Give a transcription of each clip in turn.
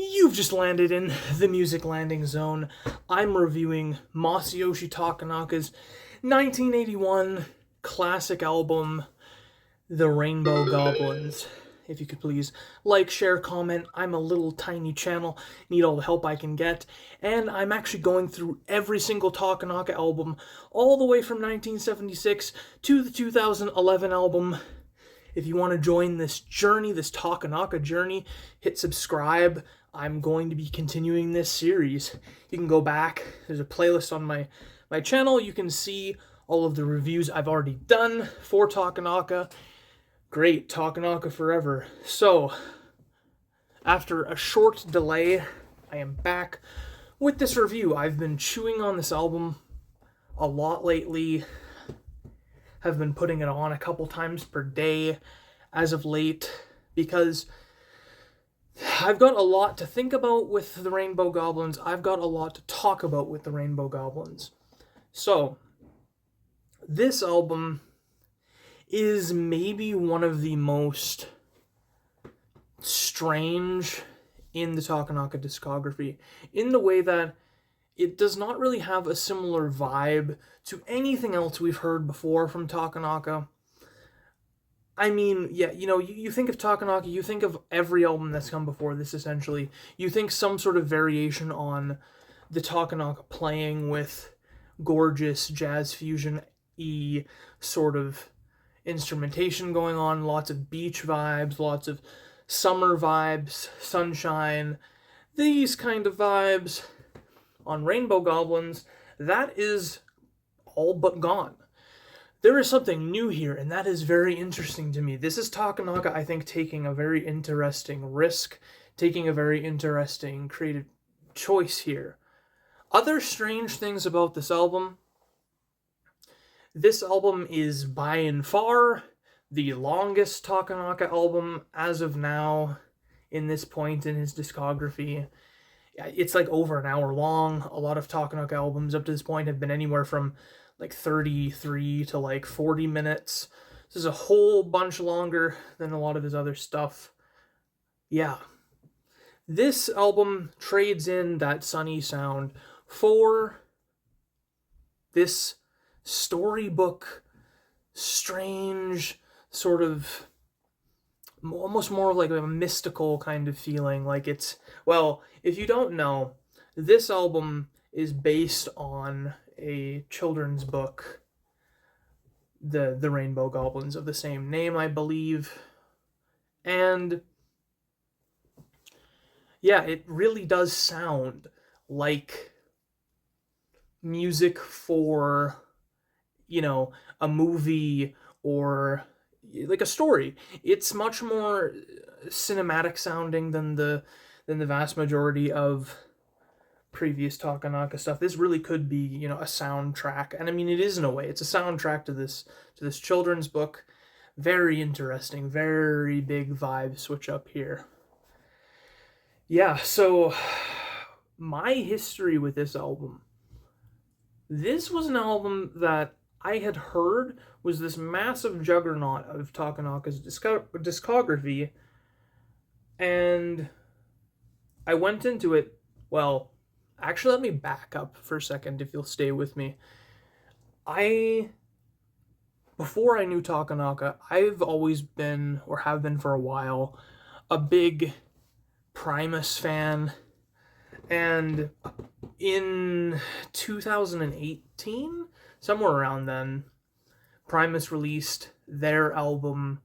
You've just landed in the music landing zone. I'm reviewing Masayoshi Takanaka's 1981 classic album, The Rainbow Goblins. If you could please like, share, comment. I'm a little tiny channel, need all the help I can get, and I'm actually going through every single Takanaka album, all the way from 1976 to the 2011 album. If you want to join this journey, this Takanaka journey, hit subscribe. I'm going to be continuing this series. You can go back. There's a playlist on my channel. You can see all of the reviews I've already done for Takanaka. Great, Takanaka forever. So, after a short delay, I am back with this review. I've been chewing on this album a lot lately. Have been putting it on a couple times per day as of late because I've got a lot to think about with the Rainbow Goblins. I've got a lot to talk about with the Rainbow Goblins. So, this album is maybe one of the most strange in the Takanaka discography, in the way that it does not really have a similar vibe to anything else we've heard before from Takanaka. I mean, yeah, you think of Takanaka, you think of every album that's come before this, essentially. You think some sort of variation on the Takanaka playing with gorgeous jazz fusion-y sort of instrumentation going on, lots of beach vibes, lots of summer vibes, sunshine, these kind of vibes. On Rainbow Goblins, that is all but gone. There is something new here, and that is very interesting to me. This is Takanaka, I think, taking a very interesting risk, taking a very interesting creative choice here. Other strange things about this album is by and far the longest Takanaka album as of now in this point in his discography. It's like over an hour long. A lot of Takanaka albums up to this point have been anywhere from like 33 to like 40 minutes. This is a whole bunch longer than a lot of his other stuff. Yeah. This album trades in that sunny sound for this storybook, strange, sort of almost more like a mystical kind of feeling. Like it's, well, if you don't know, this album is based on a children's book, the Rainbow Goblins, of the same name, I believe. And yeah, it really does sound like music for, a movie or like a story. It's much more cinematic sounding than the vast majority of previous Takanaka stuff. This really could be, a soundtrack. And I mean, it is in a way. It's a soundtrack to this children's book. Very interesting, very big vibe switch up here. Yeah, so my history with this album. This was an album that I had heard was this massive juggernaut of Takanaka's discography, and I went into it, well, actually, let me back up for a second if you'll stay with me. Before I knew Takanaka, I've always been, or have been for a while, a big Primus fan, and in 2018, somewhere around then, Primus released their album,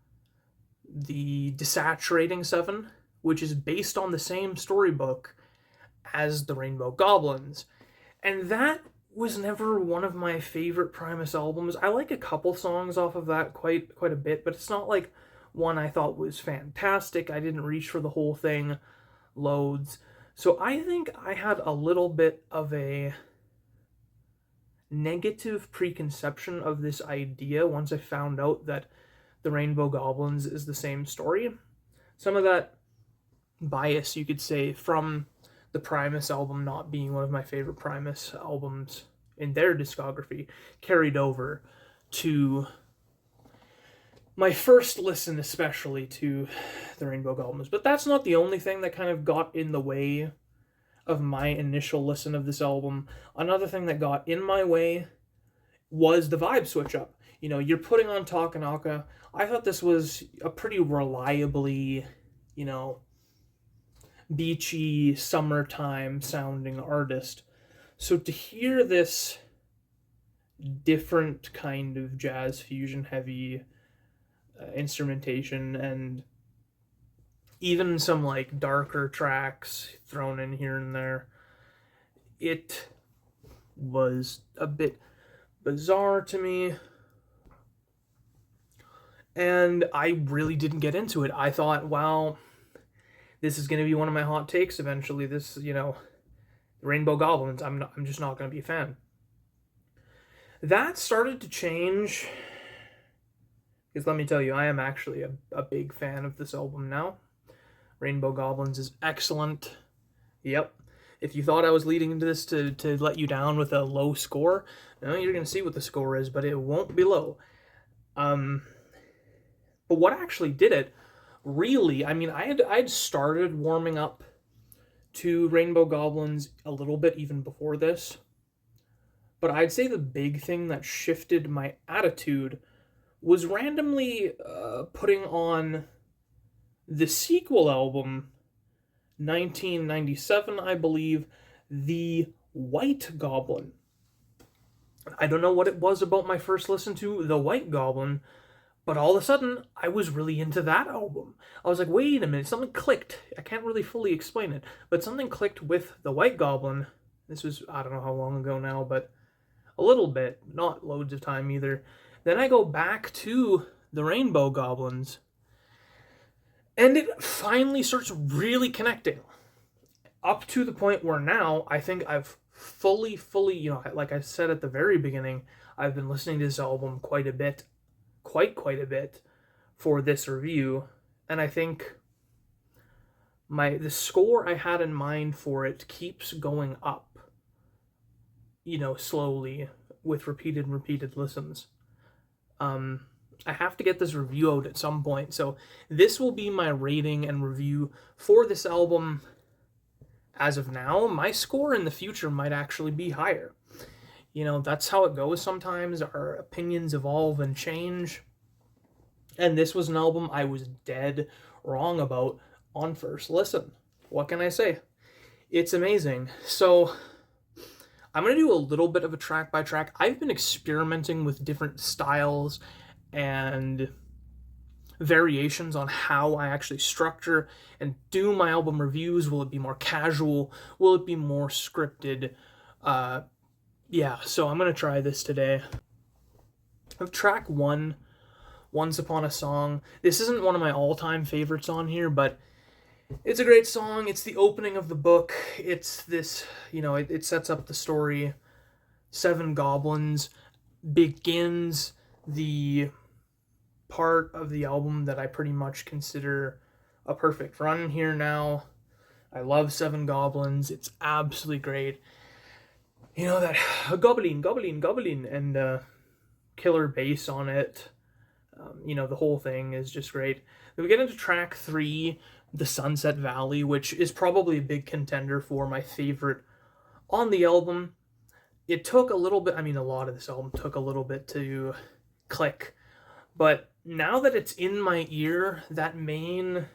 The Desaturating Seven, which is based on the same storybook as the Rainbow Goblins. And that was never one of my favorite Primus albums. I like a couple songs off of that quite a bit, but it's not like one I thought was fantastic. I didn't reach for the whole thing loads. So I think I had a little bit of a negative preconception of this idea once I found out that the Rainbow Goblins is the same story. Some of that bias, you could say, from the Primus album not being one of my favorite Primus albums in their discography carried over to my first listen especially to the Rainbow Goblins. But that's not the only thing that kind of got in the way of my initial listen of this album. Another thing that got in my way was the vibe switch up. You know, you're putting on Takanaka. I thought this was a pretty reliably, you know, beachy, summertime sounding artist. So to hear this different kind of jazz fusion heavy instrumentation, and even some like darker tracks thrown in here and there, it was a bit bizarre to me, and I really didn't get into it. I thought, well, this is going to be one of my hot takes eventually. This, you know, Rainbow Goblins, I'm just not going to be a fan. That started to change, because let me tell you, I am actually a big fan of this album now. Rainbow Goblins is excellent. Yep. If you thought I was leading into this to let you down with a low score, no, you're going to see what the score is, but it won't be low. But what actually did it, really, I mean, I'd started warming up to Rainbow Goblins a little bit even before this, but I'd say the big thing that shifted my attitude was randomly putting on the sequel album, 1997, I believe, The White Goblin. I don't know what it was about my first listen to The White Goblin, but all of a sudden, I was really into that album. I was like, wait a minute, something clicked. I can't really fully explain it, but something clicked with The White Goblin. This was, I don't know how long ago now, but a little bit, not loads of time either. Then I go back to the Rainbow Goblins, and it finally starts really connecting. Up to the point where now I think I've fully, you know, like I said at the very beginning, I've been listening to this album quite a bit, quite a bit for this review, and I think the score I had in mind for it keeps going up, you know, slowly with repeated listens. I have to get this review out at some point, so this will be my rating and review for this album. As of now, my score in the future might actually be higher. You know, that's how it goes sometimes. Our opinions evolve and change. And this was an album I was dead wrong about on first listen. What can I say? It's amazing. So, I'm going to do a little bit of a track by track. I've been experimenting with different styles and variations on how I actually structure and do my album reviews. Will it be more casual? Will it be more scripted? Yeah, so I'm going to try this today. Of track 1, Once Upon a Song. This isn't one of my all-time favorites on here, but it's a great song. It's the opening of the book. It's this, you know, it sets up the story. 7 Goblins begins the part of the album that I pretty much consider a perfect run here now. I love 7 Goblins. It's absolutely great. You know, that goblin, and killer bass on it. You know, the whole thing is just great. Then we get into track 3, The Sunset Valley, which is probably a big contender for my favorite on the album. It took a little bit, I mean, a lot of this album took a little bit to click, but now that it's in my ear, that main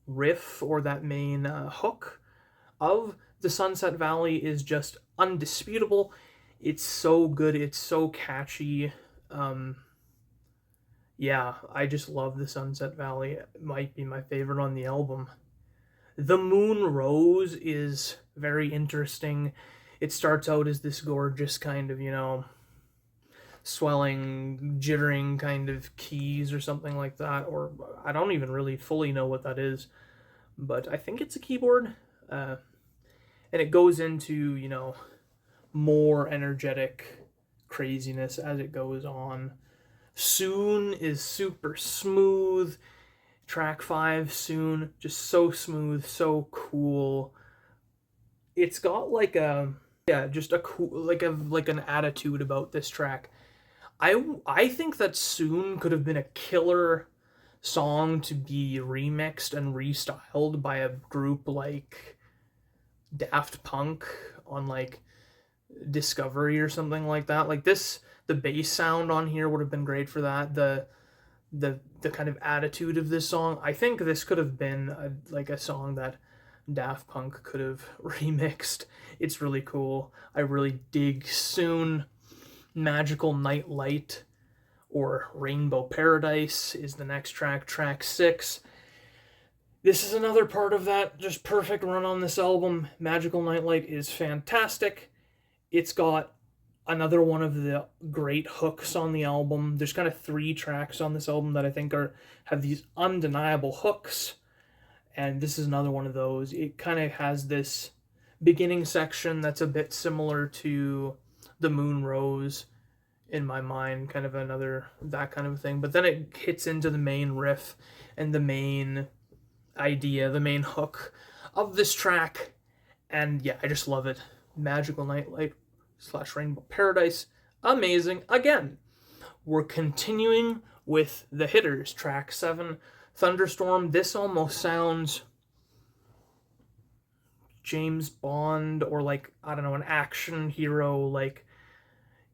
riff or that main hook of The Sunset Valley is just undisputable. It's so good. It's so catchy. Yeah, I just love The Sunset Valley. It might be my favorite on the album. The Moon Rose is very interesting. It starts out as this gorgeous kind of, you know, swelling, jittering kind of keys or something like that, or I don't even really fully know what that is, but I think it's a keyboard, and it goes into, you know, more energetic craziness as it goes on. Soon is super smooth. Track 5, Soon, just so smooth, so cool. It's got like a, yeah, just a cool, like an attitude about this track. I think that Soon could have been a killer song to be remixed and restyled by a group like Daft Punk on like Discovery or something like that. Like this, the bass sound on here would have been great for that. The kind of attitude of this song. I think this could have been like a song that Daft Punk could have remixed. It's really cool. I really dig Soon. Magical Night Light or Rainbow Paradise is the next track, track 6. This is another part of that just perfect run on this album. Magical Nightlight is fantastic. It's got another one of the great hooks on the album. There's kind of 3 tracks on this album that I think have these undeniable hooks, and this is another one of those. It kind of has this beginning section that's a bit similar to The Moon Rose in my mind, kind of another that kind of thing, but then it hits into the main riff and the main idea, the main hook of this track, and yeah, I just love it. Magical Nightlight / Rainbow Paradise, amazing. Again, we're continuing with the hitters. Track 7, Thunderstorm. This almost sounds James Bond or like, I don't know, an action hero. Like,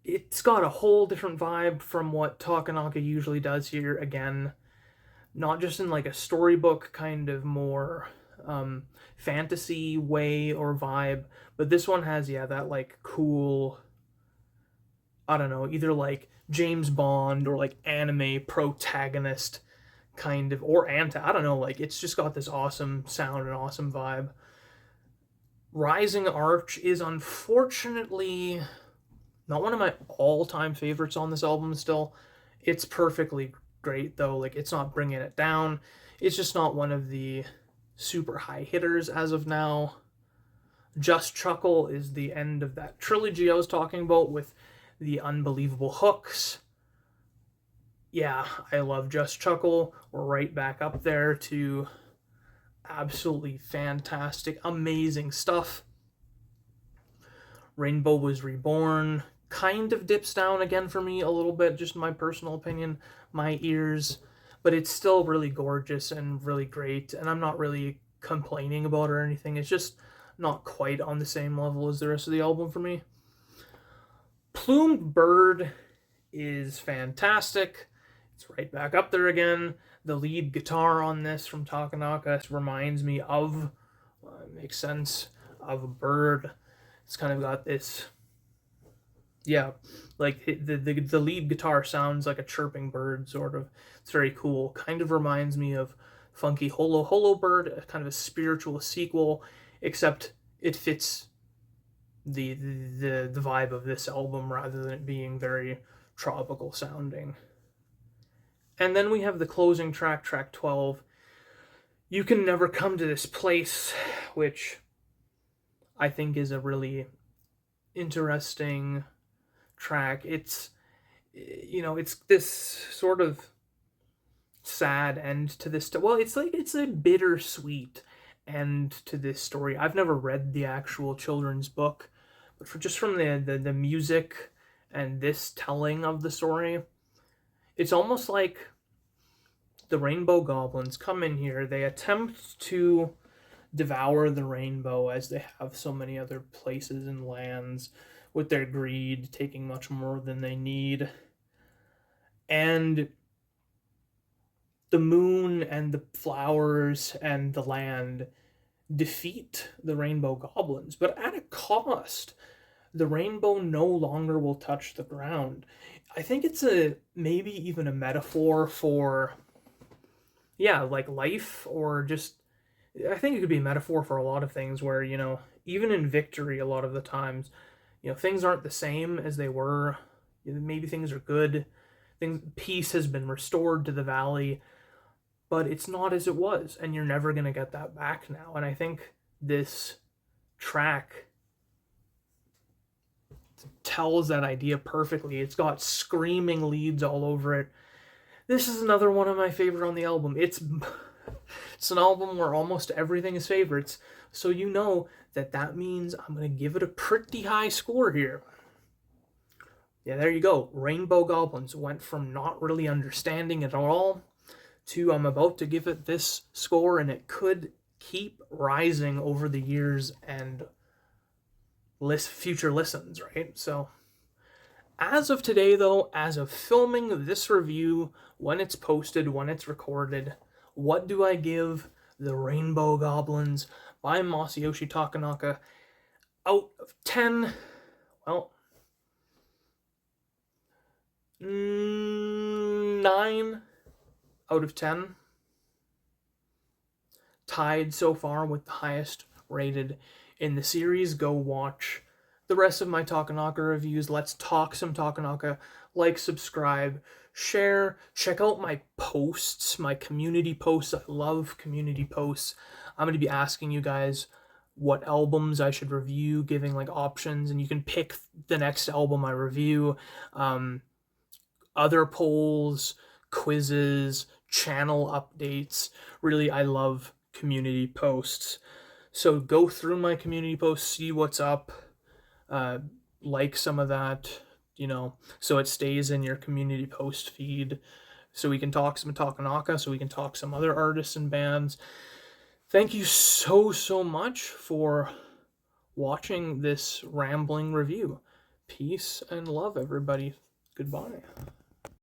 it's got a whole different vibe from what Takanaka usually does here. Again, not just in like a storybook kind of more fantasy way or vibe, but this one has, yeah, that like cool, I don't know, either like James Bond or like anime protagonist kind of, or I don't know, like it's just got this awesome sound and awesome vibe. Rising Arch is unfortunately not one of my all-time favorites on this album still. It's perfectly great though, like it's not bringing it down. It's just not one of the super high hitters as of now. Just Chuckle is the end of that trilogy I was talking about with the unbelievable hooks. Yeah, I love Just Chuckle. We're right back up there to absolutely fantastic, amazing stuff. Rainbow Was Reborn kind of dips down again for me a little bit, just my personal opinion, my ears, but it's still really gorgeous and really great, and I'm not really complaining about it or anything. It's just not quite on the same level as the rest of the album for me. Plumed Bird is fantastic. It's right back up there again. The lead guitar on this from Takanaka reminds me of, makes sense, of a bird. It's kind of got this, yeah, like the lead guitar sounds like a chirping bird, sort of. It's very cool. Kind of reminds me of Funky Holo Bird, kind of a spiritual sequel, except it fits the vibe of this album rather than it being very tropical sounding. And then we have the closing track, track 12. You Can Never Come to This Place, which I think is a really interesting track. It's, you know, it's this sort of sad end to this. Well, it's like, it's a bittersweet end to this story. I've never read the actual children's book, but just from the music and this telling of the story, it's almost like the Rainbow Goblins come in here, they attempt to devour the rainbow as they have so many other places and lands, with their greed taking much more than they need. And the moon and the flowers and the land defeat the Rainbow Goblins, but at a cost. The rainbow no longer will touch the ground. I think it's maybe even a metaphor for, yeah, like life, or just, I think it could be a metaphor for a lot of things where, you know, even in victory, a lot of the times, you know, things aren't the same as they were. Maybe things are good. Peace has been restored to the valley, but it's not as it was, and you're never going to get that back now. And I think this track tells that idea perfectly. It's got screaming leads all over it. This is another one of my favorite on the album. It's an album where almost everything is favorites, so you know that means I'm going to give it a pretty high score here. yeah, there you go. Rainbow Goblins went from not really understanding it at all to I'm about to give it this score, and it could keep rising over the years and future listens, right? So, as of today, though, as of filming this review, when it's posted, when it's recorded, what do I give the Rainbow Goblins by Masayoshi Takanaka out of 10? Well, 9 out of 10. Tied so far with the highest rated in the series. Go watch the rest of my Takanaka reviews. Let's talk some Takanaka. Like, subscribe, share, check out my posts, my community posts. I love community posts. I'm going to be asking you guys what albums I should review, giving like options, and you can pick the next album I review. Other polls, quizzes, channel updates. Really, I love community posts. So go through my community posts, see what's up, like some of that, so it stays in your community post feed. So we can talk some Takanaka, so we can talk some other artists and bands. Thank you so much for watching this rambling review. Peace and love, everybody. Goodbye.